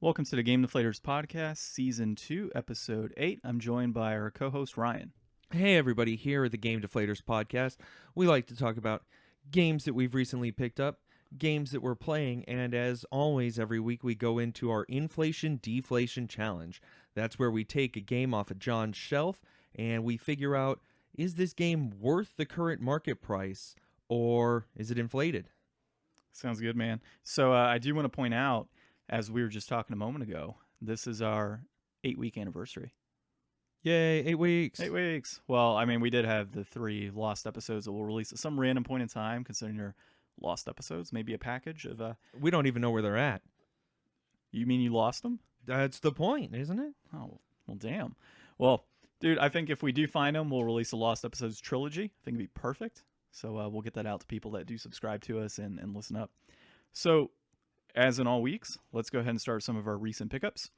Welcome to the Game Deflators Podcast, Season 2, Episode 8. I'm joined by our co-host, Ryan. Hey everybody, here at the Game Deflators Podcast. We like to talk about games that we've recently picked up, games that we're playing, and as always, every week we go into our Inflation-Deflation Challenge. That's where we take a game off of John's shelf and we figure out, is this game worth the current market price or is it inflated? Sounds good, man. So I do want to point out, as we were just talking a moment ago, this is our 8-week anniversary. Yay, 8 weeks. 8 weeks. Well, I mean, we did have the 3 lost episodes that we'll release at some random point in time, considering they're lost episodes. Maybe a package of... We don't even know where they're at. You mean you lost them? That's the point, isn't it? Oh, well, damn. Well, dude, I think if we do find them, we'll release a Lost Episodes trilogy. I think it'd be perfect. So we'll get that out to people that do subscribe to us and listen up. So, as in all weeks, let's go ahead and start some of our recent pickups.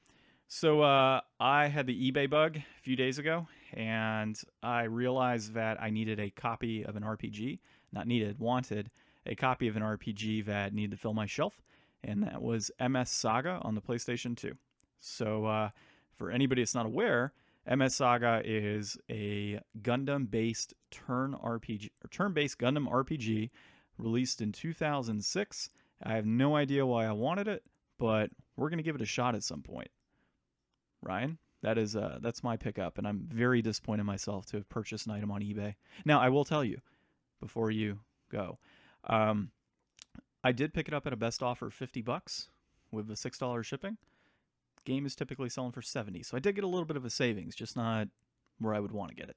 So I had the eBay bug a few days ago, and I realized that I needed a copy of an RPG. Wanted a copy of an RPG that needed to fill my shelf, and that was MS Saga on the PlayStation 2. So for anybody that's not aware, MS Saga is a Gundam-based turn-based Gundam RPG released in 2006. I have no idea why I wanted it, but we're going to give it a shot at some point. Ryan, that's my pickup, and I'm very disappointed in myself to have purchased an item on eBay. Now, I will tell you, before you go, I did pick it up at a best offer of $50 with the $6 shipping. Game is typically selling for $70, so I did get a little bit of a savings, just not where I would want to get it.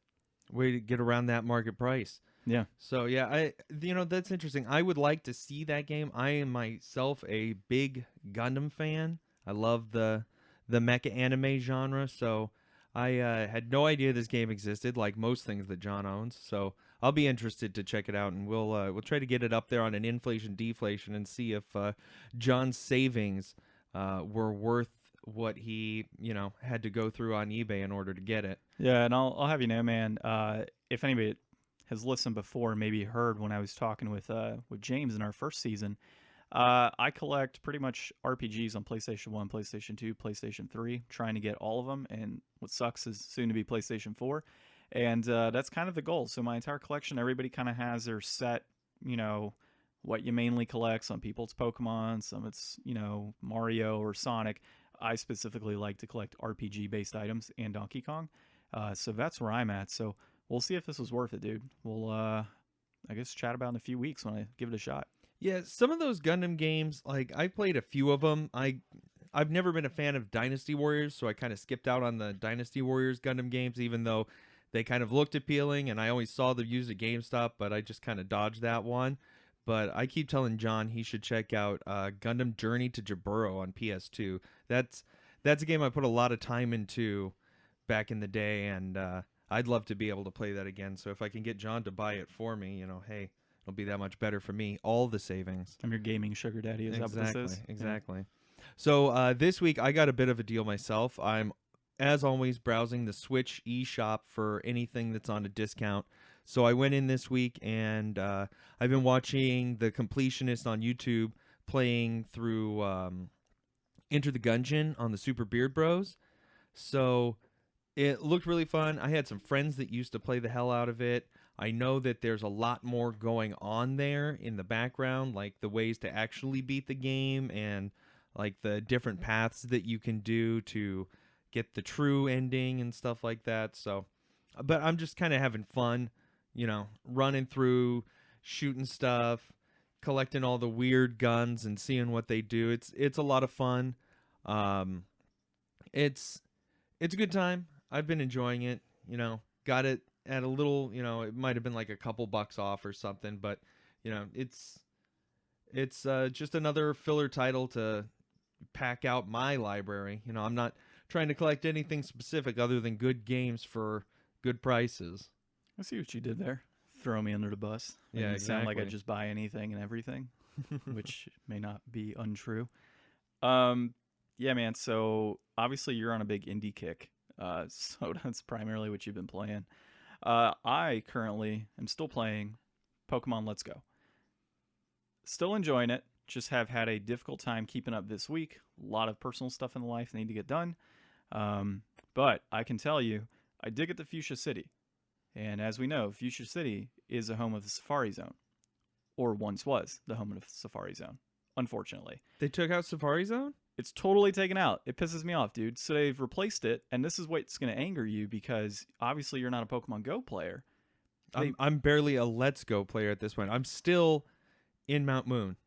Way to get around that market price. Yeah. So yeah, that's interesting. I would like to see that game. I am myself a big Gundam fan. I love the mecha anime genre. So I had no idea this game existed, like most things that John owns. So I'll be interested to check it out, and we'll try to get it up there on an inflation deflation and see if John's savings were worth what he had to go through on eBay in order to get it. Yeah, and I'll have you know, man. If anybody has listened before, maybe heard when I was talking with James in our first season, I collect pretty much RPGs on PlayStation 1, PlayStation 2, PlayStation 3, trying to get all of them, and what sucks is soon to be PlayStation 4, and that's kind of the goal. So my entire collection, everybody kind of has their set, what you mainly collect. Some people it's Pokemon, some it's, Mario or Sonic. I specifically like to collect RPG-based items and Donkey Kong, so that's where I'm at. So we'll see if this was worth it, dude. We'll, I guess, chat about in a few weeks when I give it a shot. Yeah, some of those Gundam games, like, I played a few of them. I've never been a fan of Dynasty Warriors, so I kind of skipped out on the Dynasty Warriors Gundam games, even though they kind of looked appealing, and I always saw them used at GameStop, but I just kind of dodged that one. But I keep telling John he should check out Gundam Journey to Jaburo on PS2. That's a game I put a lot of time into back in the day, and I'd love to be able to play that again. So if I can get John to buy it for me, hey, it'll be that much better for me. All the savings. I'm your gaming sugar daddy. Is that what this is? Exactly. Yeah. So this week I got a bit of a deal myself. I'm, as always, browsing the Switch eShop for anything that's on a discount. So I went in this week, and I've been watching the completionist on YouTube playing through Enter the Gungeon on the Super Beard Bros. So it looked really fun. I had some friends that used to play the hell out of it. I know that there's a lot more going on there in the background, like the ways to actually beat the game and like the different paths that you can do to get the true ending and stuff like that. So, but I'm just kind of having fun, running through, shooting stuff, collecting all the weird guns and seeing what they do. It's a lot of fun. It's a good time. I've been enjoying it. Got it at a little. It might have been like a couple bucks off or something, but it's just another filler title to pack out my library. I'm not trying to collect anything specific other than good games for good prices. I see what you did there. Throw me under the bus. Yeah, it sound like I exactly. just buy anything and everything, which may not be untrue. Yeah, man. So obviously you're on a big indie kick. So that's primarily what you've been playing. I currently am still playing Pokemon Let's Go. Still enjoying it. just have had a difficult time keeping up this week. A lot of personal stuff in life need to get done. But I can tell you, I did get to Fuchsia City. And as we know, Fuchsia City is a home of the Safari Zone, or once was the home of the Safari Zone, unfortunately. They took out Safari Zone? It's totally taken out. It pisses me off, dude. So they've replaced it, and this is what's going to anger you because obviously you're not a Pokemon Go player. I'm barely a Let's Go player at this point. I'm still in Mount Moon.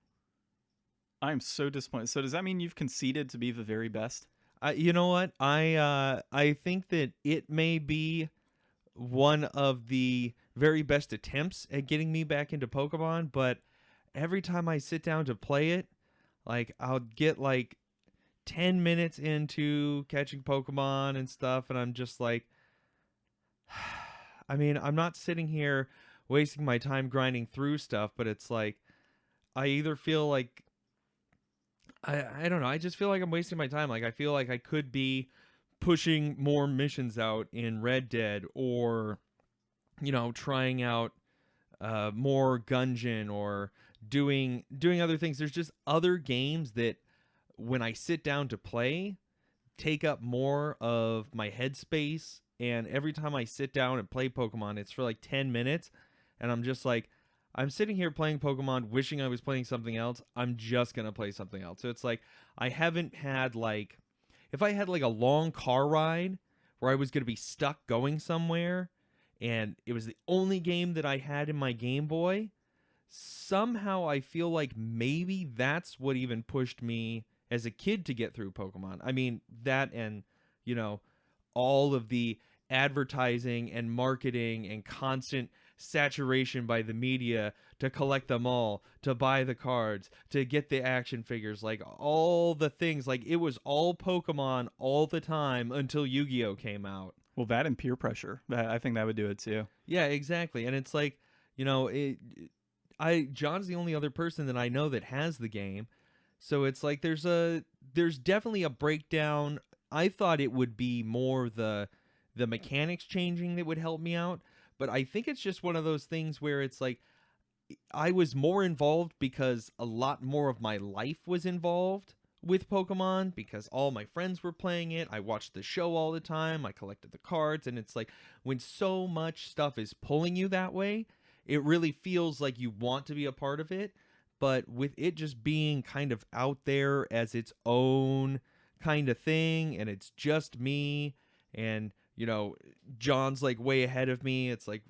I'm so disappointed. So does that mean you've conceded to be the very best? You know what? I think that it may be one of the very best attempts at getting me back into Pokemon, but every time I sit down to play it, like I'll get like 10 minutes into catching Pokemon and stuff, and I'm just like, I mean, I'm not sitting here wasting my time grinding through stuff, but it's like I either feel like I don't know, I just feel like I'm wasting my time. Like I feel like I could be pushing more missions out in Red Dead, or trying out more Gungeon, or doing other things. There's just other games that when I sit down to play take up more of my headspace, and every time I sit down and play Pokemon, it's for like 10 minutes, and I'm just like, I'm sitting here playing Pokemon wishing I was playing something else. I'm just going to play something else. So it's like I haven't had like, if I had like a long car ride where I was going to be stuck going somewhere and it was the only game that I had in my Game Boy, somehow I feel like maybe that's what even pushed me as a kid to get through Pokemon. I mean, that and, all of the advertising and marketing and constant saturation by the media to collect them all, to buy the cards, to get the action figures, like all the things. Like it was all Pokemon all the time until Yu-Gi-Oh came out. Well, that and peer pressure. I think that would do it too. Yeah, exactly. And it's like, John's the only other person that I know that has the game. So it's like there's definitely a breakdown. I thought it would be more the mechanics changing that would help me out, but I think it's just one of those things where it's like I was more involved because a lot more of my life was involved with Pokemon because all my friends were playing it. I watched the show all the time. I collected the cards, and it's like when so much stuff is pulling you that way, it really feels like you want to be a part of it. But with it just being kind of out there as its own kind of thing, and it's just me, and John's like way ahead of me. It's like,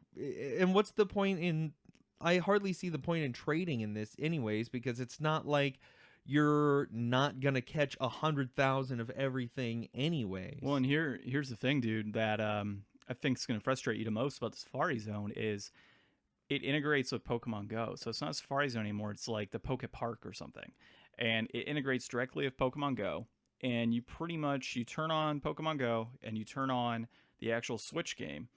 and what's the point in, I hardly see the point in trading in this anyways, because it's not like you're not going to catch 100,000 of everything anyways. Well, and here's the thing, dude, that I think is going to frustrate you the most about the Safari Zone is it integrates with Pokemon Go. So it's not Safari Zone anymore. It's like the Poke Park or something. And it integrates directly with Pokemon Go. And you turn on Pokemon Go and you turn on the actual Switch game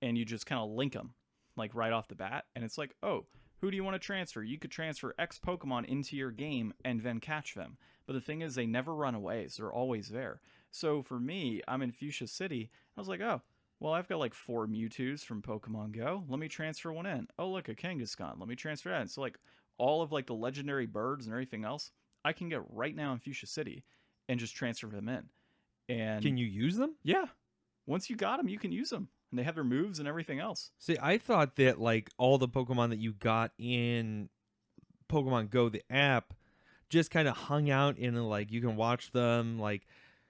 and you just kind of link them like right off the bat. And it's like, oh, who do you want to transfer? You could transfer X Pokemon into your game and then catch them. But the thing is, they never run away. So they're always there. So for me, I'm in Fuchsia City. I was like, oh, well, I've got like 4 Mewtwo's from Pokemon Go. Let me transfer one in. Oh, look, a Kangaskhan. Let me transfer that in. So like all of like the legendary birds and everything else, I can get right now in Fuchsia City and just transfer them in. And can you use them? Yeah. Once you got them, you can use them. And they have their moves and everything else. See, I thought that like all the Pokemon that you got in Pokemon Go, the app, just kind of hung out in like you can watch them, like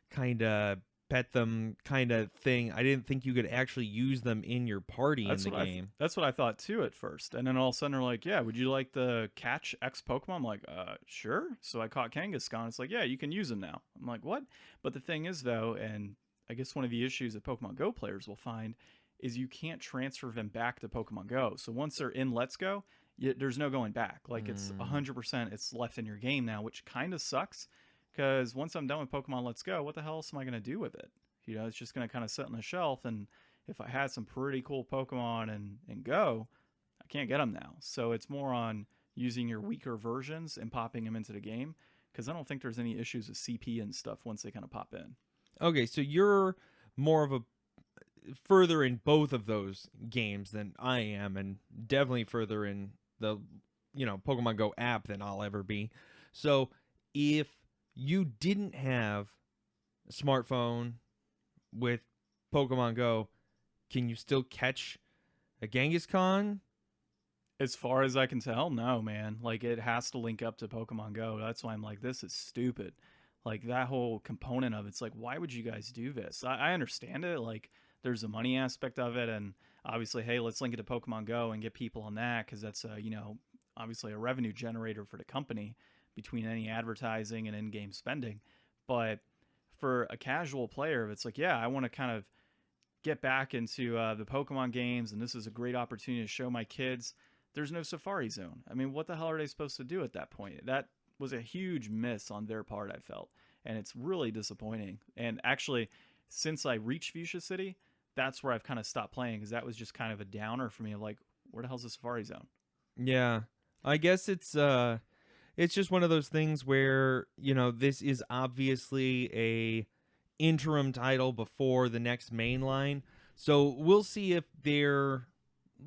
kind of pet them kind of thing. I didn't think you could actually use them in your party in the game. That's what I thought too at first. And then all of a sudden they're like, yeah, would you like to catch X Pokemon? I'm like, sure. So I caught Kangaskhan. It's like, yeah, you can use them now. I'm like, what? But the thing is though, and I guess one of the issues that Pokemon Go players will find is you can't transfer them back to Pokemon Go. So once they're in Let's Go, there's no going back. Like it's 100% it's left in your game now, which kind of sucks. Because once I'm done with Pokemon Let's Go, what the hell else am I going to do with it? It's just going to kind of sit on the shelf. And if I had some pretty cool Pokemon and Go, I can't get them now. So it's more on using your weaker versions and popping them into the game. Because I don't think there's any issues with CP and stuff once they kind of pop in. Okay, so you're more of a further in both of those games than I am. And definitely further in the, Pokemon Go app than I'll ever be. So if you didn't have a smartphone with Pokemon Go, can you still catch a Kangaskhan? As far as I can tell, no, man. Like, it has to link up to Pokemon Go. That's why I'm like, this is stupid. Like, that whole component of it's like, why would you guys do this? I understand it. Like, there's a money aspect of it. And obviously, hey, let's link it to Pokemon Go and get people on that because that's, obviously a revenue generator for the company between any advertising and in game spending. But for a casual player, it's like, yeah, I want to kind of get back into the Pokemon games, and this is a great opportunity to show my kids. There's no Safari Zone. I mean, what the hell are they supposed to do at that point? That was a huge miss on their part, I felt, and it's really disappointing. And actually, since I reached Fuchsia City, that's where I've kind of stopped playing because that was just kind of a downer for me. Of like, where the hell's the Safari Zone? Yeah, I guess it's just one of those things where, this is obviously a interim title before the next main line. So we'll see if their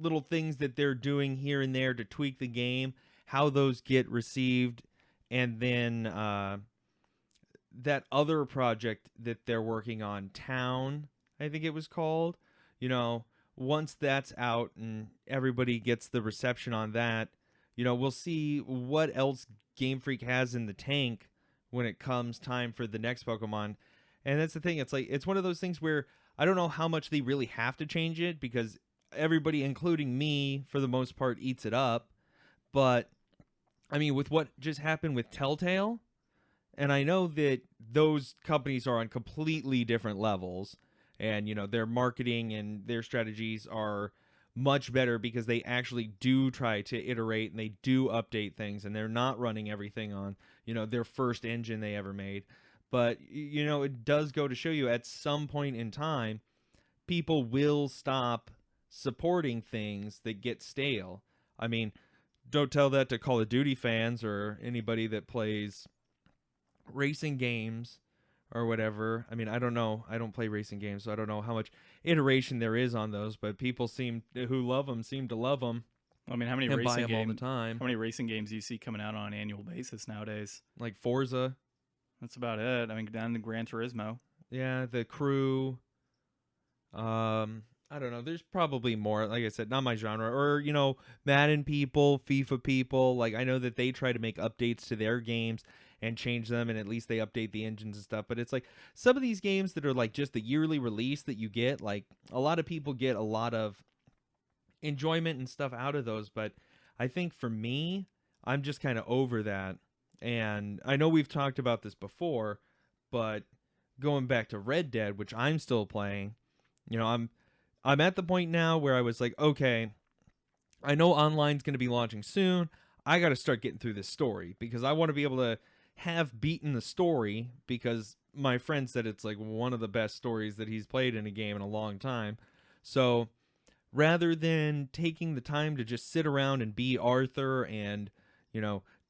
little things that they're doing here and there to tweak the game, how those get received. And then that other project that they're working on, Town, I think it was called, once that's out and everybody gets the reception on that, we'll see what else Game Freak has in the tank when it comes time for the next Pokemon. And that's the thing. It's like, it's one of those things where I don't know how much they really have to change it because everybody, including me, for the most part, eats it up. But, I mean, with what just happened with Telltale, and I know that those companies are on completely different levels, and, their marketing and their strategies are much better because they actually do try to iterate and they do update things, and they're not running everything on, their first engine they ever made. But, it does go to show you at some point in time, people will stop supporting things that get stale. I mean, don't tell that to Call of Duty fans or anybody that plays racing games or whatever. I mean, I don't know. I don't play racing games, so I don't know how much iteration there is on those, but people who love them seem to love them. I mean, how many and buy racing them all the games? time? How many racing games do you see coming out on an annual basis nowadays? Like Forza. That's about it. I mean, down to Gran Turismo. Yeah, the Crew. I don't know. There's probably more. Like I said, not my genre. Or, Madden people, FIFA people. Like, I know that they try to make updates to their games and change them, and at least they update the engines and stuff. But it's like some of these games that are like just the yearly release that you get, like a lot of people get a lot of enjoyment and stuff out of those. But I think for me, I'm just kind of over that. And I know we've talked about this before, but going back to Red Dead, which I'm still playing, I'm at the point now where I was like, okay, I know online's going to be launching soon. I got to start getting through this story because I want to be able to have beaten the story because my friend said it's like one of the best stories that he's played in a game in a long time. So rather than taking the time to just sit around and be Arthur and,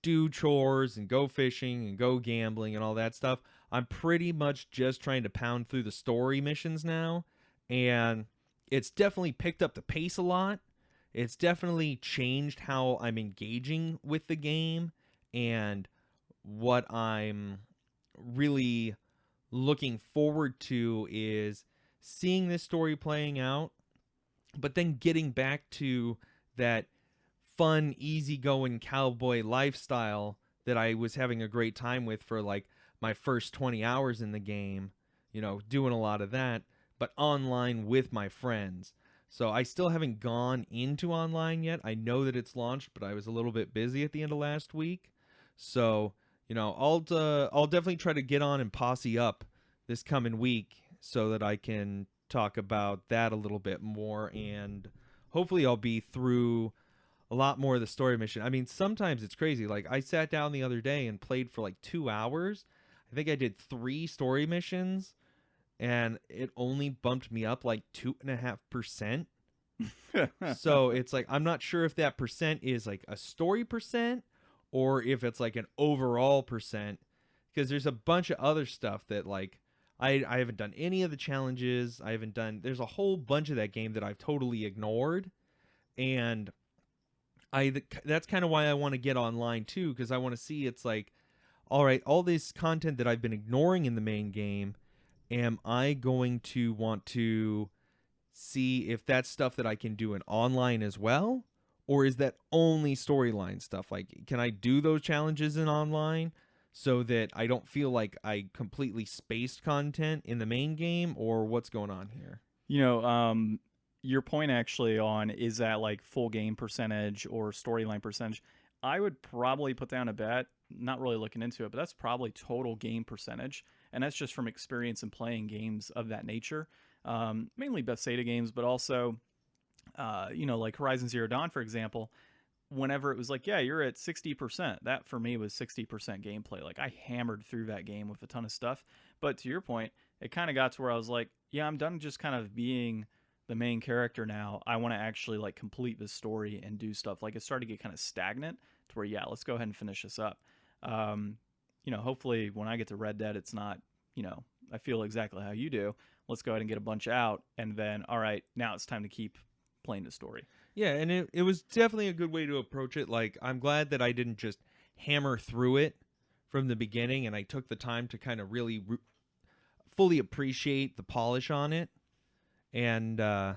do chores and go fishing and go gambling and all that stuff, I'm pretty much just trying to pound through the story missions now. And it's definitely picked up the pace a lot. It's definitely changed how I'm engaging with the game and what I'm really looking forward to is seeing this story playing out, but then getting back to that fun, easygoing cowboy lifestyle that I was having a great time with for like my first 20 hours in the game, doing a lot of that, but online with my friends. So I still haven't gone into online yet. I know that it's launched, but I was a little bit busy at the end of last week. So, I'll definitely try to get on and posse up this coming week so that I can talk about that a little bit more, and hopefully I'll be through a lot more of the story mission. I mean, sometimes it's crazy. Like, I sat down the other day and played for like 2 hours. I think I did 3 story missions, and it only bumped me up like 2.5%. So it's like, I'm not sure if that percent is like a story percent or if it's like an overall percent, because there's a bunch of other stuff that like I haven't done any of the challenges. There's a whole bunch of that game that I've totally ignored. And that's kind of why I want to get online too, because I want to see it's like all right, all this content that I've been ignoring in the main game, am I going to want to see if that's stuff that I can do in online as well? Or is that only storyline stuff? Like, can I do those challenges in online so that I don't feel like I completely spaced content in the main game, or what's going on here? Your point actually on is that like full game percentage or storyline percentage, I would probably put down a bet, not really looking into it, but that's probably total game percentage. And that's just from experience in playing games of that nature, mainly Bethesda games, but also, like Horizon Zero Dawn, for example. Whenever it was like, yeah, you're at 60%, that for me was 60% gameplay. Like I hammered through that game with a ton of stuff. But to your point, it kind of got to where I was like, yeah, I'm done just kind of being the main character now. I want to actually like complete the story and do stuff. Like it started to get kind of stagnant to where, yeah, let's go ahead and finish this up. Hopefully when I get to Red Dead, it's not, I feel exactly how you do. Let's go ahead and get a bunch out. And then, all right, now it's time to keep playing the story. Yeah, and it was definitely a good way to approach it. Like, I'm glad that I didn't just hammer through it from the beginning, and I took the time to kind of really fully appreciate the polish on it. And, I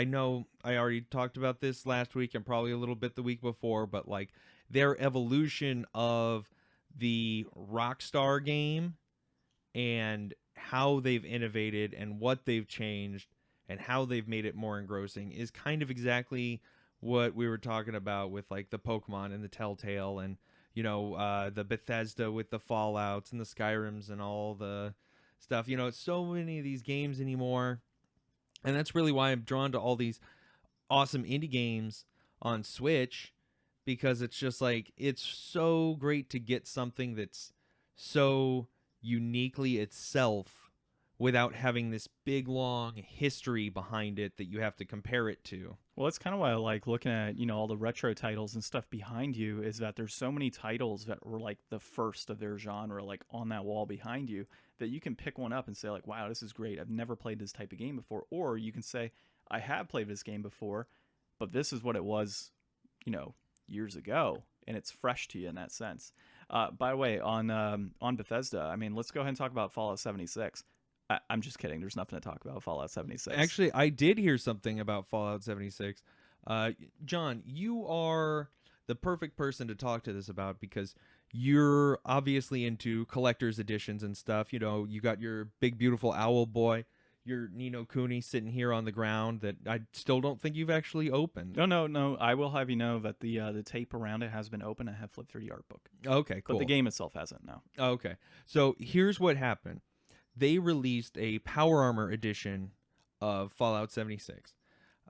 know I already talked about this last week and probably a little bit the week before, but, like, their evolution of the Rockstar game and how they've innovated and what they've changed and how they've made it more engrossing is kind of exactly what we were talking about with like the Pokemon and the Telltale and, the Bethesda with the Fallouts and the Skyrims and all the stuff. It's so many of these games anymore. And that's really why I'm drawn to all these awesome indie games on Switch, because it's just like, it's so great to get something that's so uniquely itself without having this big, long history behind it that you have to compare it to. Well, that's kind of why I like looking at, all the retro titles and stuff behind you, is that there's so many titles that were like the first of their genre, like on that wall behind you, that you can pick one up and say like, wow, this is great. I've never played this type of game before. Or you can say, I have played this game before, but this is what it was, years ago. And it's fresh to you in that sense. By the way, on Bethesda, I mean, let's go ahead and talk about Fallout 76. I'm just kidding. There's nothing to talk about Fallout 76. Actually, I did hear something about Fallout 76. John, you are the perfect person to talk to this about because you're obviously into collector's editions and stuff. You got your big, beautiful owl boy, your Nino Kuni sitting here on the ground that I still don't think you've actually opened. No. I will have you know that the tape around it has been open. I have flipped through the art book. Okay, cool. But the game itself hasn't, no. Okay. So here's what happened. They released a Power Armor edition of Fallout 76.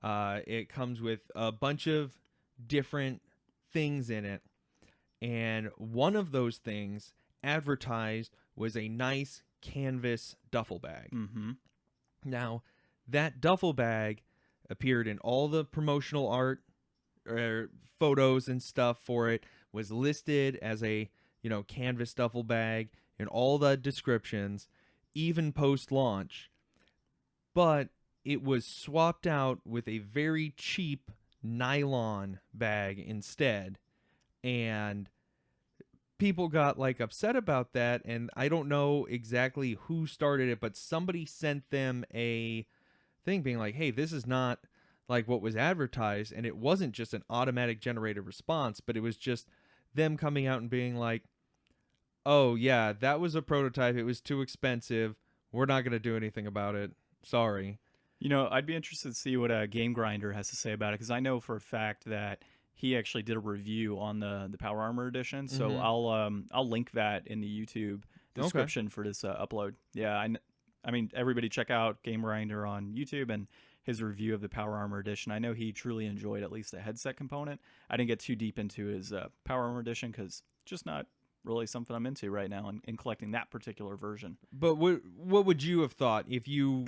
It comes with a bunch of different things in it, and one of those things advertised was a nice canvas duffel bag. Mm-hmm. Now, that duffel bag appeared in all the promotional art or photos and stuff for it, was listed as a, canvas duffel bag in all the descriptions, even post-launch, but it was swapped out with a very cheap nylon bag instead, and people got like upset about that, and I don't know exactly who started it, but somebody sent them a thing being like, hey, this is not like what was advertised, and it wasn't just an automatic generated response, but it was just them coming out and being like, oh, yeah, that was a prototype. It was too expensive. We're not going to do anything about it. Sorry. I'd be interested to see what Game Grinder has to say about it, because I know for a fact that he actually did a review on the Power Armor edition. So I'll link that in the YouTube description for this upload. Yeah, I mean, everybody check out Game Grinder on YouTube and his review of the Power Armor edition. I know he truly enjoyed at least the headset component. I didn't get too deep into his Power Armor edition because just not really something I'm into right now in collecting that particular version. But what would you have thought if you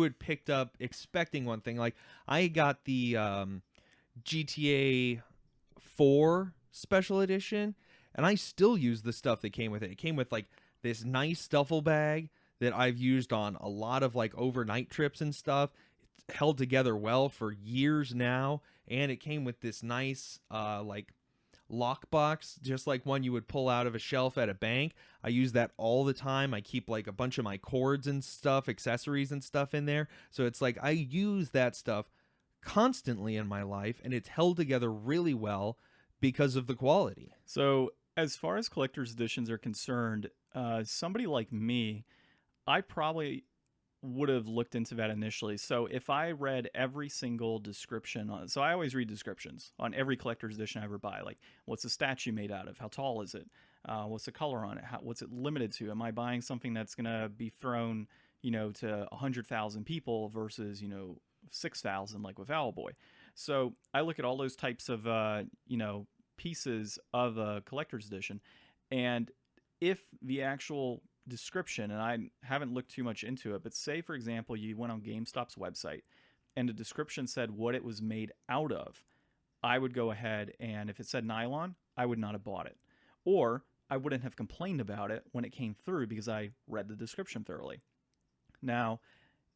had picked up expecting one thing? Like, I got the GTA 4 special edition, and I still use the stuff that came with it. It came with like this nice duffel bag that I've used on a lot of like overnight trips and stuff. It's held together well for years now, and it came with this nice like lockbox, just like one you would pull out of a shelf at a bank. I use that all the time. I keep like a bunch of my cords and stuff, accessories and stuff in there. So it's like I use that stuff constantly in my life, and it's held together really well because of the quality. So as far as collector's editions are concerned, somebody like me, I probably would have looked into that initially. So if I read every single description so I always read descriptions on every collector's edition I ever buy. Like, what's the statue made out of? How tall is it? What's the color on it? What's it limited to? Am I buying something that's going to be thrown, to 100,000 people versus, 6,000 like with Owlboy? So I look at all those types of, pieces of a collector's edition. And if the actual description, and I haven't looked too much into it, but say, for example, you went on GameStop's website and the description said what it was made out of, I would go ahead and if it said nylon, I would not have bought it. Or I wouldn't have complained about it when it came through because I read the description thoroughly. Now,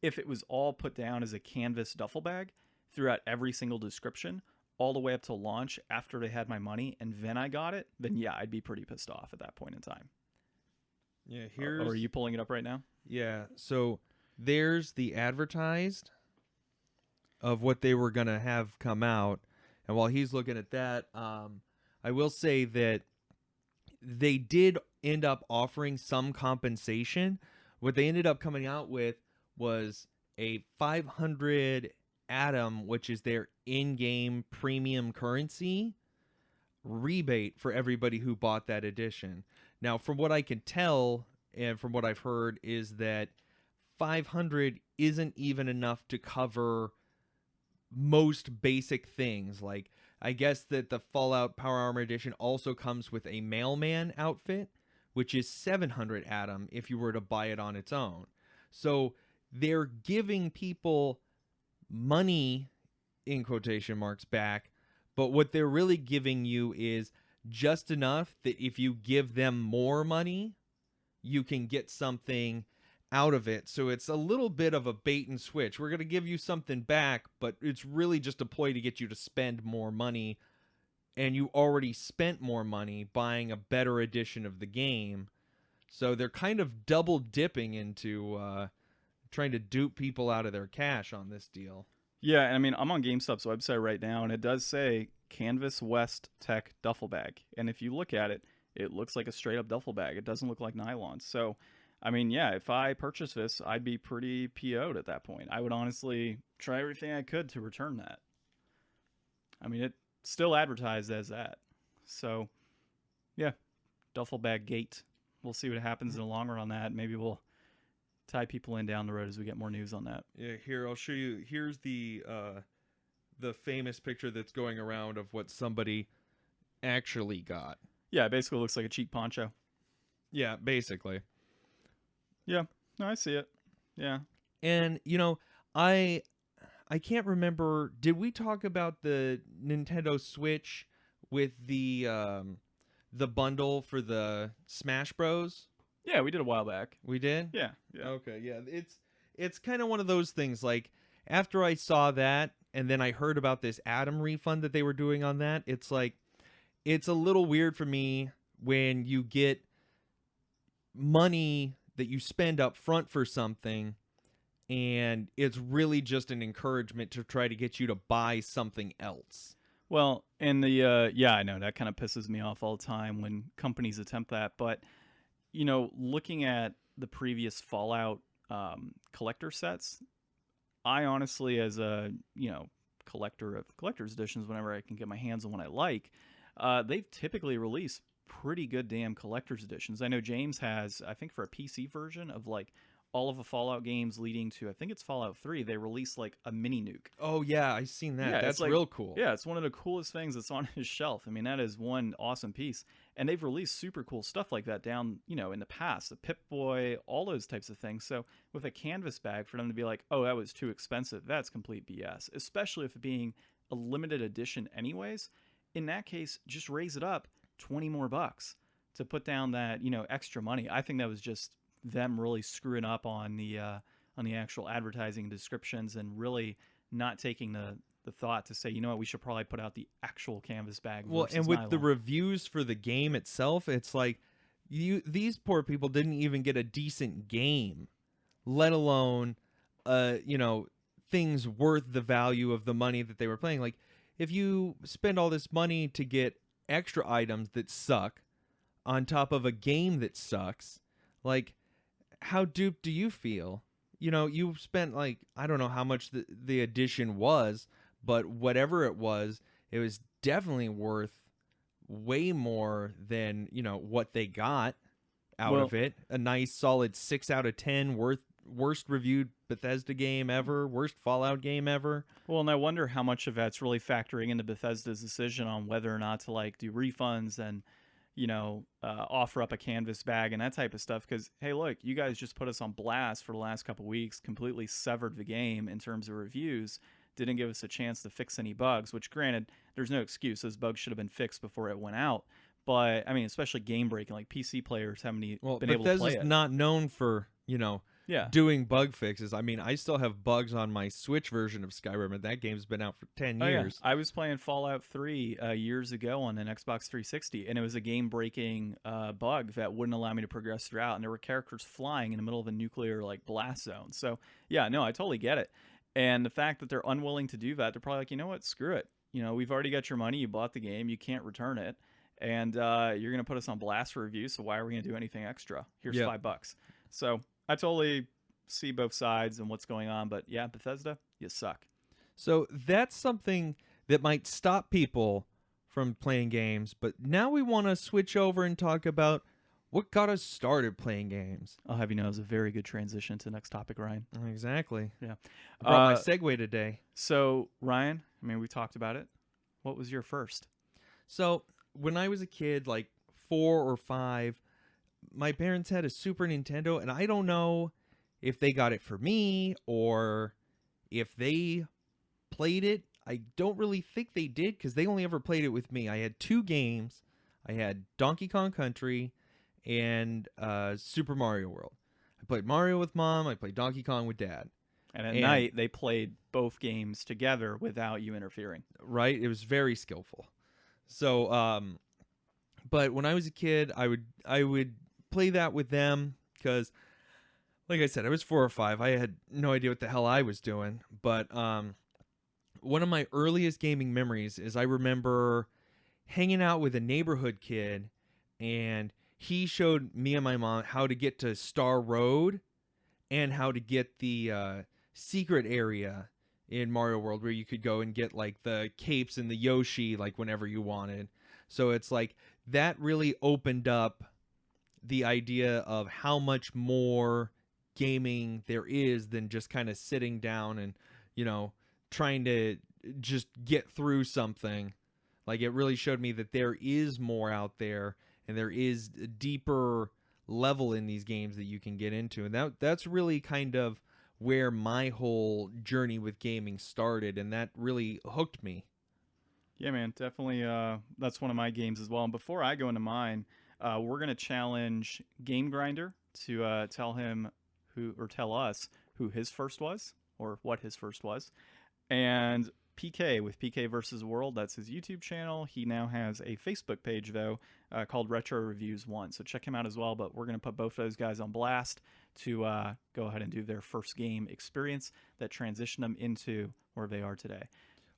if it was all put down as a canvas duffel bag throughout every single description, all the way up to launch after they had my money, and then I got it, then yeah, I'd be pretty pissed off at that point in time. Yeah, Are you pulling it up right now? Yeah, so there's the advertised of what they were going to have come out. And while he's looking at that, I will say that they did end up offering some compensation. What they ended up coming out with was a 500 Atom, which is their in-game premium currency rebate for everybody who bought that edition. Now, from what I can tell and from what I've heard is that 500 isn't even enough to cover most basic things. Like, I guess that the Fallout Power Armor Edition also comes with a mailman outfit, which is 700 Atom if you were to buy it on its own. So they're giving people money, in quotation marks, back, but what they're really giving you is just enough that if you give them more money, you can get something out of it. So it's a little bit of a bait and switch. We're going to give you something back, but it's really just a ploy to get you to spend more money, and you already spent more money buying a better edition of the game. So they're kind of double dipping into trying to dupe people out of their cash on this deal. Yeah, I mean, I'm on GameStop's website right now, and it does say Canvas West Tech duffel bag. And if you look at it, it looks like a straight-up duffel bag. It doesn't look like nylon. So, I mean, yeah, if I purchased this, I'd be pretty PO'd at that point. I would honestly try everything I could to return that. I mean, it's still advertised as that. So, yeah, duffel bag gate. We'll see what happens in the long run on that. Maybe we'll tie people in down the road as we get more news on that. Yeah, here, I'll show you. Here's the famous picture that's going around of what somebody actually got. Yeah, it basically looks like a cheap poncho. Yeah, basically. Yeah, no, I see it. Yeah. And, I can't remember, did we talk about the Nintendo Switch with the bundle for the Smash Bros? Yeah, we did a while back. We did? Yeah. Okay, yeah. It's kind of one of those things, like, after I saw that, and then I heard about this Atom refund that they were doing on that, it's like, it's a little weird for me when you get money that you spend up front for something, and it's really just an encouragement to try to get you to buy something else. Well, and yeah, I know, that kind of pisses me off all the time when companies attempt that, but looking at the previous Fallout collector sets, I honestly, as a collector of collector's editions, whenever I can get my hands on one I like, they've typically released pretty good damn collector's editions. I know James has, I think for a PC version of like all of the Fallout games leading to, I think it's Fallout 3, they released like a mini nuke. Oh yeah, I've seen that. Yeah, that's like, real cool. Yeah, it's one of the coolest things that's on his shelf. I mean, that is one awesome piece. And they've released super cool stuff like that down, in the past. The Pip-Boy, all those types of things. So with a canvas bag, for them to be like, oh, that was too expensive, that's complete BS. Especially if it being a limited edition anyways. In that case, just raise it up 20 more bucks to put down that, extra money. I think that was just them really screwing up on the actual advertising descriptions and really not taking the the thought to say, you know what, we should probably put out the actual canvas bag. Well, versus and with the nylon. reviews for the game itself, it's like these poor people didn't even get a decent game, let alone things worth the value of the money that they were playing. Like, if you spend all this money to get extra items that suck on top of a game that sucks, like, how duped do you feel? You spent, like, I don't know how much the edition was, but whatever it was definitely worth way more than, what they got out of it. A nice solid 6 out of 10 worst reviewed Bethesda game ever, worst Fallout game ever. Well, and I wonder how much of that's really factoring into Bethesda's decision on whether or not to like do refunds and offer up a canvas bag and that type of stuff. Because, hey, look, you guys just put us on blast for the last couple weeks, completely severed the game in terms of reviews, didn't give us a chance to fix any bugs, which, granted, there's no excuse. Those bugs should have been fixed before it went out. But, I mean, especially game breaking, like PC players haven't been able to play it. Bethesda's not known for, doing bug fixes. I mean, I still have bugs on my Switch version of Skyrim, and that game's been out for 10 years. Yeah. I was playing Fallout 3 years ago on an Xbox 360, and it was a game-breaking bug that wouldn't allow me to progress throughout, and there were characters flying in the middle of a nuclear blast zone. So, yeah, no, I totally get it. And the fact that they're unwilling to do that, they're probably like, you know what, screw it. We've already got your money. You bought the game. You can't return it. And you're going to put us on blast for review, so why are we going to do anything extra? Here's $5. So I totally see both sides and what's going on. But, yeah, Bethesda, you suck. So that's something that might stop people from playing games. But now we want to switch over and talk about what got us started playing games. I'll have you know, it was a very good transition to the next topic, Ryan. Exactly. Yeah. I brought my segue today. So, Ryan, I mean, we talked about it. What was your first? So, when I was a kid, like 4 or 5, my parents had a Super Nintendo, and I don't know if they got it for me or if they played it. I don't really think they did, because they only ever played it with me. I had 2 games. I had Donkey Kong Country and Super Mario World. I played Mario with Mom. I played Donkey Kong with Dad. And at night, they played both games together without you interfering. Right? It was very skillful. So, but when I was a kid, I would play that with them because, like I said, I was 4 or 5. I had no idea what the hell I was doing. But one of my earliest gaming memories is I remember hanging out with a neighborhood kid, and he showed me and my mom how to get to Star Road and how to get the secret area in Mario World where you could go and get like the capes and the Yoshi like whenever you wanted. So it's like that really opened up the idea of how much more gaming there is than just kind of sitting down and, trying to just get through something. Like, it really showed me that there is more out there, and there is a deeper level in these games that you can get into. And that's really kind of where my whole journey with gaming started, and that really hooked me. Yeah, man, definitely. That's one of my games as well. And before I go into mine, we're going to challenge Game Grinder to tell us who his first was or what his first was. And PK with PK versus World, that's his YouTube channel. He now has a Facebook page, though, called Retro Reviews 1. So check him out as well. But we're going to put both of those guys on blast to go ahead and do their first game experience that transitioned them into where they are today.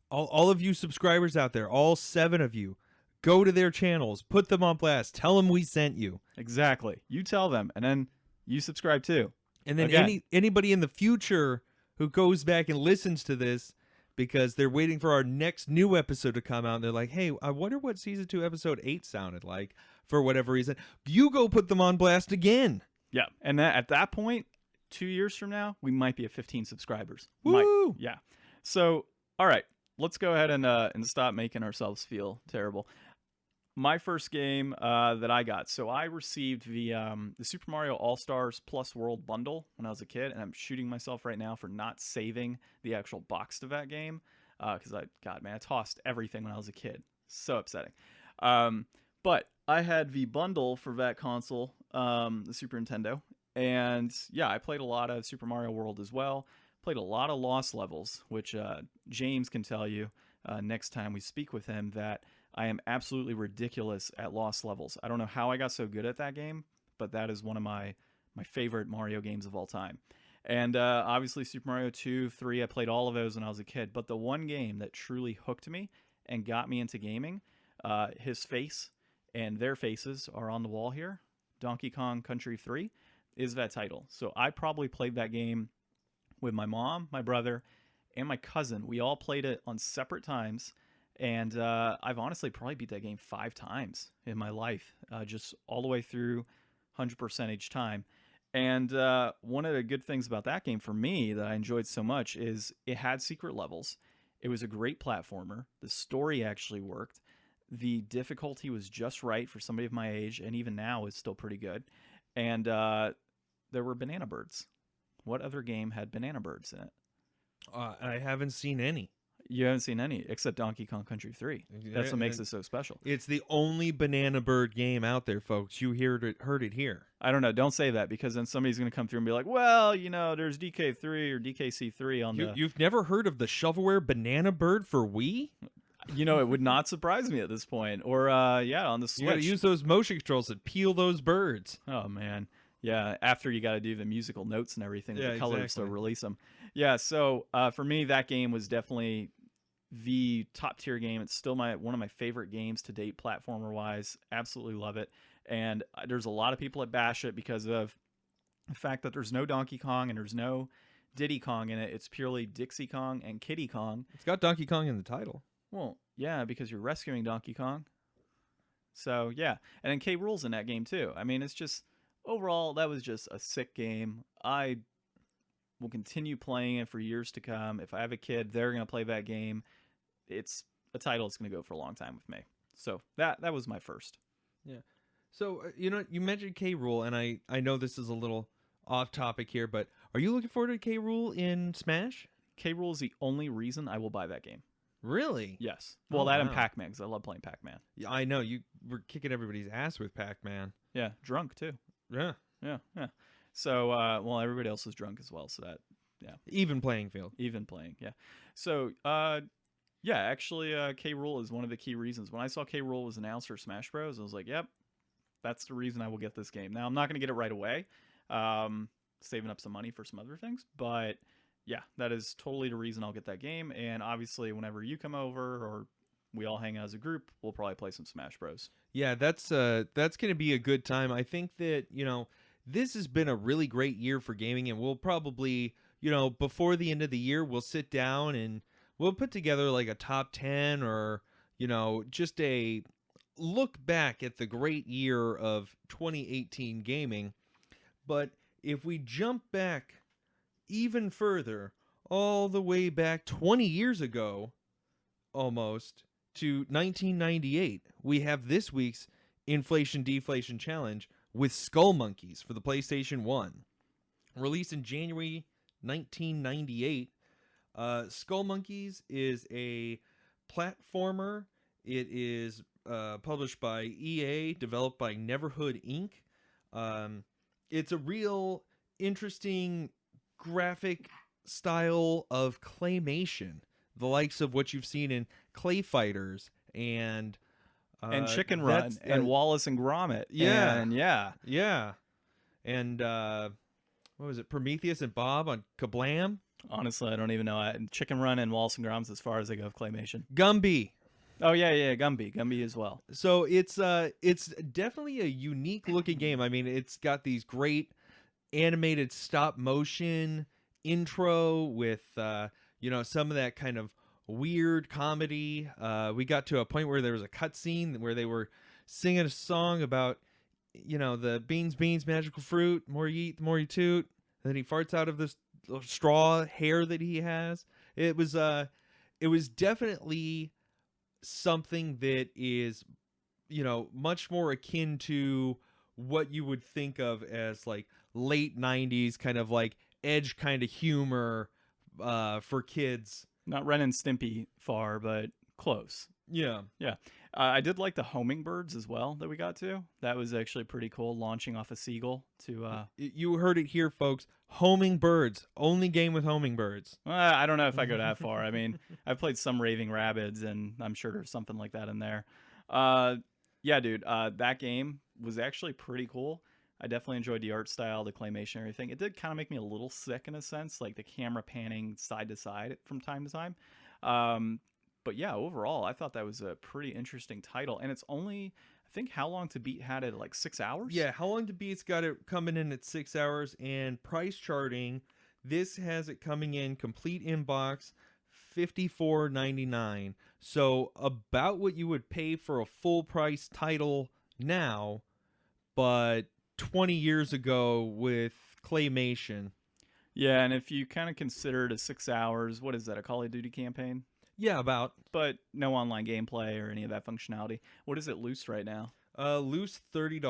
All of you subscribers out there, all 7 of you, go to their channels, put them on blast, tell them we sent you. Exactly. You tell them, and then you subscribe too. And then anybody in the future who goes back and listens to this because they're waiting for our next new episode to come out, and they're like, hey, I wonder what Season 2, Episode 8 sounded like for whatever reason. You go put them on blast again. Yeah, and at that point, 2 years from now, we might be at 15 subscribers. Woo! Yeah. So, all right, let's go ahead and stop making ourselves feel terrible. My first game that I got, so I received the Super Mario All-Stars Plus World Bundle when I was a kid, and I'm shooting myself right now for not saving the actual box of that game because I tossed everything when I was a kid. So upsetting. But I had the bundle for that console, the Super Nintendo, and yeah, I played a lot of Super Mario World as well. played a lot of Lost levels, which James can tell you next time we speak with him that I am absolutely ridiculous at Lost levels. I don't know how I got so good at that game, but that is one of my favorite Mario games of all time. And obviously Super Mario 2, 3, I played all of those when I was a kid. But the one game that truly hooked me and got me into gaming, his face and their faces are on the wall here, Donkey Kong Country 3, is that title. So I probably played that game with my mom, my brother, and my cousin. We all played it on separate times. And I've honestly probably beat that game 5 times in my life, just all the way through 100% each time. And one of the good things about that game for me that I enjoyed so much is it had secret levels. It was a great platformer. The story actually worked. The difficulty was just right for somebody of my age, and even now is still pretty good. And there were banana birds. What other game had banana birds in it? I haven't seen any. You haven't seen any, except Donkey Kong Country 3. That's what makes it so special. It's the only banana bird game out there, folks. You heard it here. I don't know. Don't say that, because then somebody's going to come through and be like, well, there's DK3 or DKC3 on the... You've never heard of the shovelware banana bird for Wii? It would not surprise me at this point. Or, on the Switch. You got to use those motion controls to peel those birds. Oh, man. Yeah, after you got to do the musical notes and everything, the colors exactly. to release them. Yeah, so for me, that game was definitely the top tier game. It's still one of my favorite games to date, platformer wise. Absolutely love it. And there's a lot of people that bash it because of the fact that there's no Donkey Kong and there's no Diddy Kong in it. It's purely Dixie Kong and Kiddy Kong. It's got Donkey Kong in the title. Well, yeah, because you're rescuing Donkey Kong. So yeah, and then K. Rool's in that game too. I mean, it's just overall that was just a sick game. I will continue playing it for years to come. If I have a kid, they're gonna play that game. It's a title that's going to go for a long time with me. So that was my first. Yeah. So, you mentioned K. Rool, and I know this is a little off topic here, but are you looking forward to K. Rool in Smash? K. Rool is the only reason I will buy that game. Really? Yes. Well, and Pac-Man, because I love playing Pac-Man. Yeah, I know. You were kicking everybody's ass with Pac-Man. Yeah, drunk too. Yeah. Yeah. So, everybody else is drunk as well, so that, yeah. Even playing field. Even playing, yeah. So, actually, K. Rool is one of the key reasons. When I saw K. Rool was announced for Smash Bros., I was like, yep, that's the reason I will get this game. Now, I'm not going to get it right away, saving up some money for some other things, but yeah, that is totally the reason I'll get that game. And obviously, whenever you come over or we all hang out as a group, we'll probably play some Smash Bros. Yeah, that's going to be a good time. I think that, this has been a really great year for gaming, and we'll probably, before the end of the year, we'll sit down and we'll put together like a top 10 or, just a look back at the great year of 2018 gaming. But if we jump back even further, all the way back 20 years ago, almost, to 1998, we have this week's Inflation Deflation Challenge with Skull Monkeys for the PlayStation 1. Released in January 1998, Skull Monkeys is a platformer. It is published by EA, developed by Neverhood Inc. It's a real interesting graphic style of claymation, the likes of what you've seen in Clay Fighters and Chicken Run and Wallace and Gromit. Yeah. And what was it? Prometheus and Bob on Kablam? Honestly, I don't even know. Chicken Run and Wallace and Gromit as far as I go of claymation. Gumby. Oh yeah, Gumby as well. So it's definitely a unique looking game. I mean, it's got these great animated stop motion intro with some of that kind of weird comedy. We got to a point where there was a cutscene where they were singing a song about the beans magical fruit, more you eat the more you toot, and then he farts out of this straw hair that he has. It was definitely something that is much more akin to what you would think of as like late 90s kind of like edge kind of humor for kids. Not Ren and Stimpy far, but Close. Yeah. Yeah. I did like the homing birds as well that we got to. That was actually pretty cool, launching off a seagull to You heard it here, folks. Homing birds. Only game with homing birds. I don't know if I go that far. I mean, I've played some raving rabbits, and I'm sure there's something like that in there. Yeah, dude, that game was actually pretty cool. I definitely enjoyed the art style, the claymation, and everything. It did kind of make me a little sick in a sense, like the camera panning side to side from time to time. But yeah, overall, I thought that was a pretty interesting title, and it's only, I think, how long to beat had it, like 6 hours. Yeah, How Long to Beat's got it coming in at 6 hours, and price charting, this has it coming in complete inbox, $54.99. So about what you would pay for a full price title now, but 20 years ago with claymation. Yeah, and if you kind of consider the 6 hours, what is that, a Call of Duty campaign? Yeah, about. But no online gameplay or any of that functionality. What is it loose right now? Loose $30.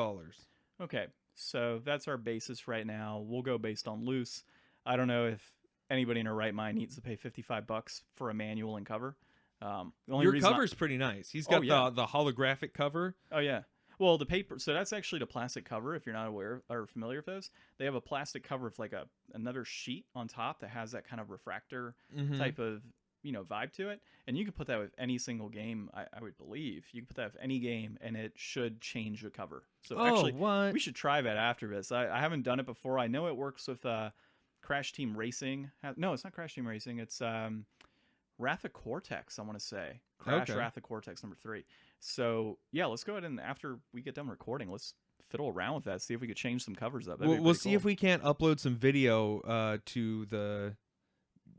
Okay, so that's our basis right now. We'll go based on loose. I don't know if anybody in their right mind needs to pay $55 for a manual and cover. The only Your reason cover's pretty nice. He's got the holographic cover. Oh yeah. Well, the paper. So that's actually the plastic cover. If you're not aware or familiar with those, they have a plastic cover with like another sheet on top that has that kind of refractor type of vibe to it, and you can put that with any single game. I would believe you can put that with any game, and it should change the cover. So actually, we should try that after this. I haven't done it before. I know it works with Crash Team Racing. No, it's not Crash Team Racing. It's Wrath of Cortex, I want to say. Crash Wrath of Cortex #3. So, yeah, let's go ahead and after we get done recording, let's fiddle around with that, see if we could change some covers up. We'll see if we can't upload some video to the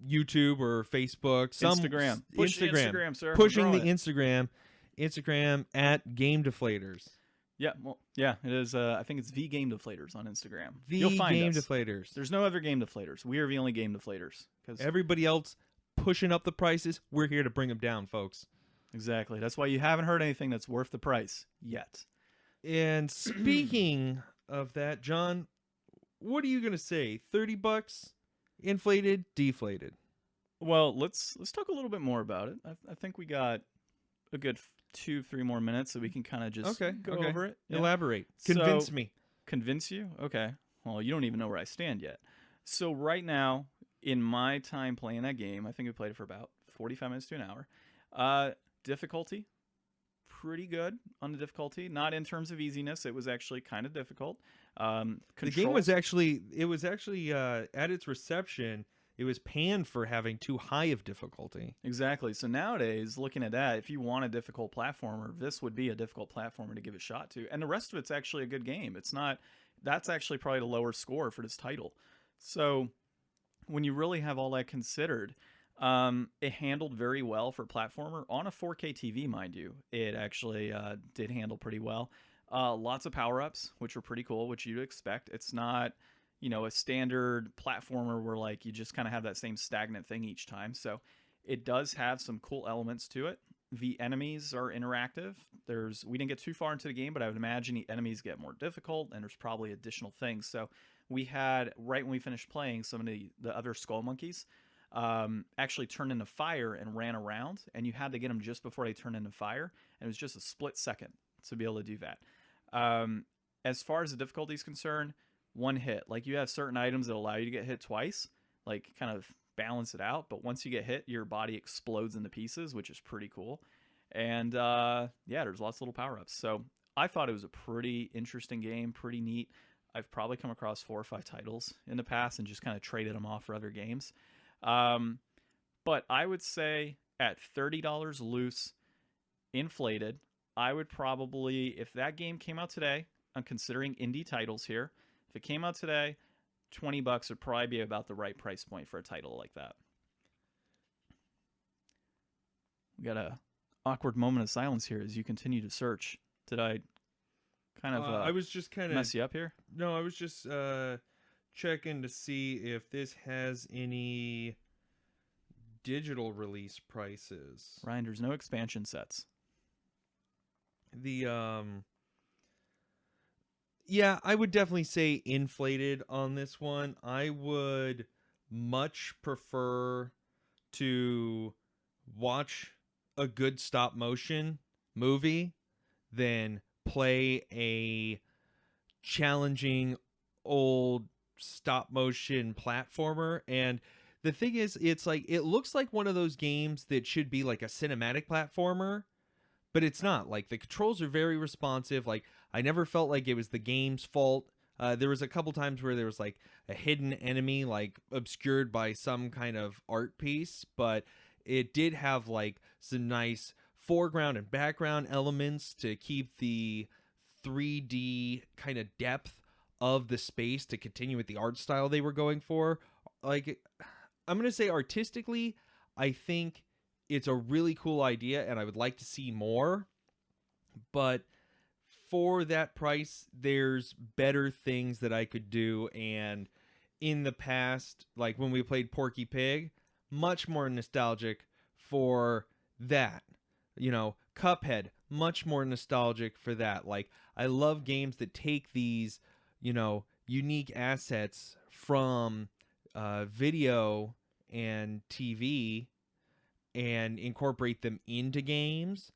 YouTube or Facebook. Instagram. Push Instagram, sir. Pushing the Instagram at Game Deflators. Yeah, well, yeah, it is. I think it's the Game Deflators on Instagram. You'll find Game Deflators. There's no other Game Deflators. We are the only Game Deflators. Everybody else pushing up the prices, we're here to bring them down, folks. Exactly. That's why you haven't heard anything that's worth the price yet. And speaking of that, John, what are you gonna say? $30, inflated, deflated? Well, let's talk a little bit more about it. I think we got a good 2-3 more minutes, so we can kind of just go over it. Yeah. Elaborate. Convince me. Convince you? Okay. Well, you don't even know where I stand yet. So right now, in my time playing that game, I think we played it for about 45 minutes to an hour. Difficulty, pretty good on the difficulty. Not in terms of easiness. It was actually kind of difficult. The game was actually, at its reception, it was panned for having too high of difficulty. Exactly. So nowadays, looking at that, if you want a difficult platformer, this would be a difficult platformer to give a shot to. And the rest of it's actually a good game. It's not, that's actually probably the lower score for this title. So when you really have all that considered, it handled very well for platformer on a 4K TV, mind you. It actually did handle pretty well. Lots of power-ups, which were pretty cool, which you'd expect. It's not, a standard platformer where like you just kind of have that same stagnant thing each time. So it does have some cool elements to it. The enemies are interactive. We didn't get too far into the game, but I would imagine the enemies get more difficult, and there's probably additional things. So we had, right when we finished playing, some of the other skull monkeys actually turned into fire and ran around, and you had to get them just before they turned into fire, and it was just a split second to be able to do that. As far as the difficulty is concerned, one hit. Like, you have certain items that allow you to get hit twice, like kind of balance it out, but once you get hit, your body explodes into pieces, which is pretty cool. And yeah, there's lots of little power-ups. So I thought it was a pretty interesting game, pretty neat. I've probably come across 4 or 5 titles in the past and just kind of traded them off for other games. But I would say at $30 loose, inflated, I would probably, if that game came out today, I'm considering indie titles here. If it came out today, $20 would probably be about the right price point for a title like that. We got a awkward moment of silence here as you continue to search. Did I kind of I was just kind of mess you up here? No, I was just checking to see if this has any digital release prices. Ryan, there's no expansion sets. Yeah, I would definitely say inflated on this one. I would much prefer to watch a good stop motion movie than play a challenging old stop motion platformer. And the thing is, it's like, it looks like one of those games that should be like a cinematic platformer, but it's not. Like, the controls are very responsive. Like, I never felt like it was the game's fault. There was a couple times where there was like a hidden enemy, like obscured by some kind of art piece, but it did have like some nice foreground and background elements to keep the 3D kind of depth of the space to continue with the art style they were going for. Like, I'm going to say artistically, I think it's a really cool idea and I would like to see more. But for that price, there's better things that I could do. And in the past, like when we played Porky Pig, much more nostalgic for that. You know, Cuphead, much more nostalgic for that. Like, I love games that take these, you know, unique assets from video and TV and incorporate them into games.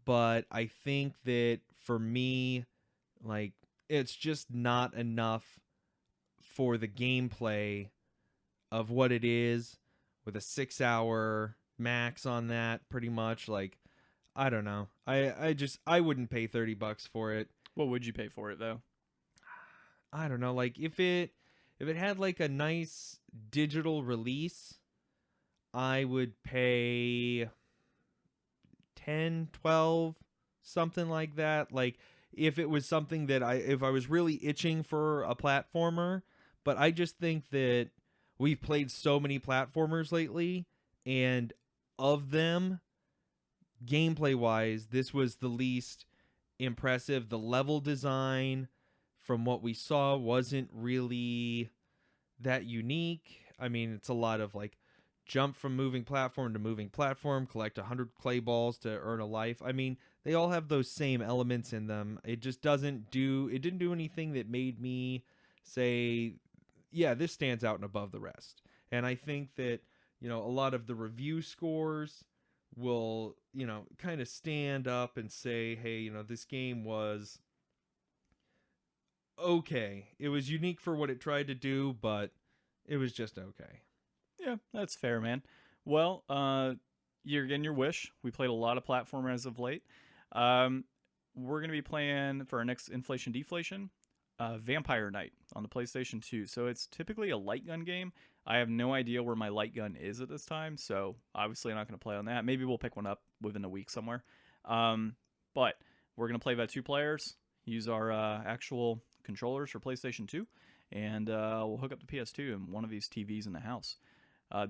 But I think that for me, like, it's just not enough for the gameplay of what it is with a 6-hour max on that, pretty much. Like, I don't know. I wouldn't pay $30 for it. What would you pay for it though? I don't know. Like, if it had like a nice digital release, I would pay 10, 12, something like that. Like, if it was something that if I was really itching for a platformer. But I just think that we've played so many platformers lately, and of them, gameplay wise, this was the least impressive. The level design from what we saw wasn't really that unique. I mean, it's a lot of like jump from moving platform to moving platform, collect 100 clay balls to earn a life. I mean, they all have those same elements in them. It just didn't do anything that made me say, yeah, this stands out and above the rest. And I think that, you know, a lot of the review scores will, you know, kind of stand up and say, hey, you know, this game was okay. It was unique for what it tried to do, but it was just okay. Yeah, that's fair, man. Well, you're getting your wish. We played a lot of platformer as of late. We're going to be playing for our next Inflation Deflation, Vampire Knight on the PlayStation 2. So it's typically a light gun game. I have no idea where my light gun is at this time, so obviously I'm not going to play on that. Maybe we'll pick one up within a week somewhere. But we're going to play that 2 players, use our actual controllers for PlayStation 2, and we'll hook up the PS2 and one of these TVs in the house.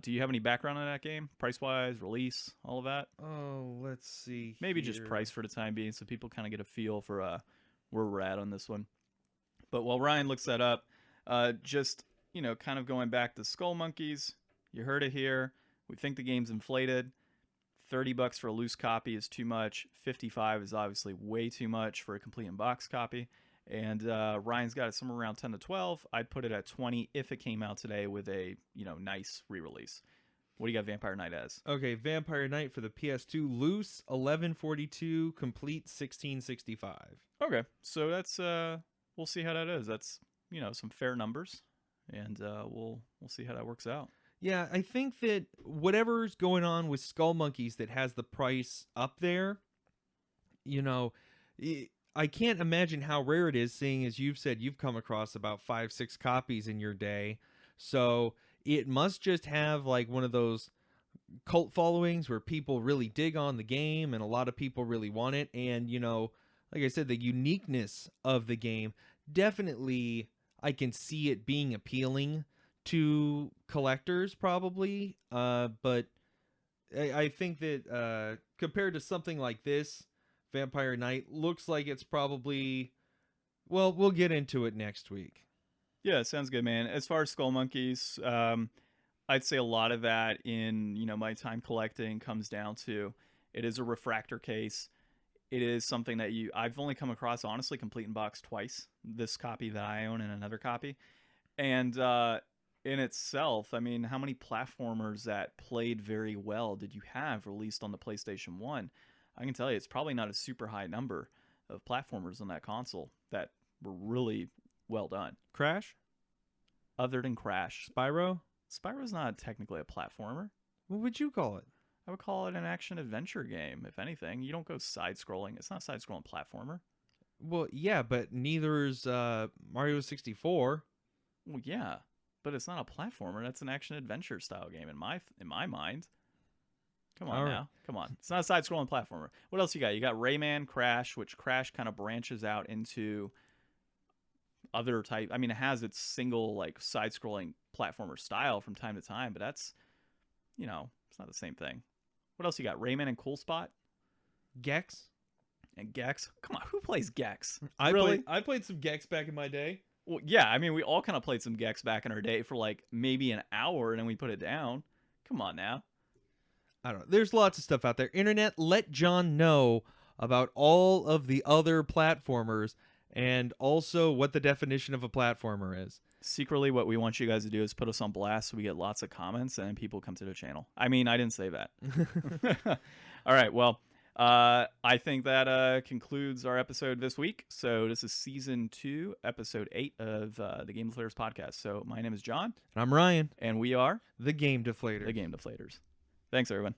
Do you have any background on that game? Price-wise, release, all of that? Oh, let's see. Maybe just price for the time being so people kind of get a feel for where we're at on this one. But while Ryan looks that up, just, you know, kind of going back to Skull Monkeys, you heard it here. We think the game's inflated. $30 for a loose copy is too much. $55 is obviously way too much for a complete in-box copy. And Ryan's got it somewhere around 10 to 12. I'd put it at 20 if it came out today with a, you know, nice re-release. What do you got Vampire Knight as? Okay, Vampire Knight for the PS2, loose $11.42, complete $16.65. Okay, so that's we'll see how that is. That's, you know, some fair numbers, and we'll see how that works out. Yeah, I think that whatever's going on with Skull Monkeys that has the price up there, you know, I can't imagine how rare it is, seeing as you've said you've come across about 5-6 copies in your day. So it must just have like one of those cult followings where people really dig on the game and a lot of people really want it. And, you know, like I said, the uniqueness of the game, definitely I can see it being appealing to collectors probably. But I think that compared to something like this, Vampire Knight looks like it's probably, well, we'll get into it next week. Yeah, sounds good, man. As far as Skull Monkeys, I'd say a lot of that in, you know, my time collecting comes down to it is a refractor case. It is something that I've only come across, honestly, complete in box twice. This copy that I own and another copy. And in itself, I mean, how many platformers that played very well did you have released on the PlayStation 1? I can tell you, it's probably not a super high number of platformers on that console that were really well done. Crash? Other than Crash. Spyro? Spyro's not technically a platformer. What would you call it? I would call it an action-adventure game, if anything. You don't go side-scrolling. It's not a side-scrolling platformer. Well, yeah, but neither is Mario 64. Well, yeah, but it's not a platformer. That's an action-adventure style game in my mind. Come on now. Come on. It's not a side-scrolling platformer. What else you got? You got Rayman, Crash, which Crash kind of branches out into other type. I mean, it has its single, like, side-scrolling platformer style from time to time, but that's, it's not the same thing. What else you got? Rayman and Cool Spot? Gex? And Gex? Come on, who plays Gex? I Really? played some Gex back in my day. Well, yeah, I mean, we all kind of played some Gex back in our day for, like, maybe an hour, and then we put it down. Come on now. I don't know. There's lots of stuff out there. Internet, let John know about all of the other platformers and also what the definition of a platformer is. Secretly, what we want you guys to do is put us on blast so we get lots of comments and people come to the channel. I mean, I didn't say that. All right, well, I think that concludes our episode this week. So this is Season 2, Episode 8 of the Game Deflators Podcast. So my name is John. And I'm Ryan. And we are The Game Deflators. the Game Deflators. Thanks, everyone.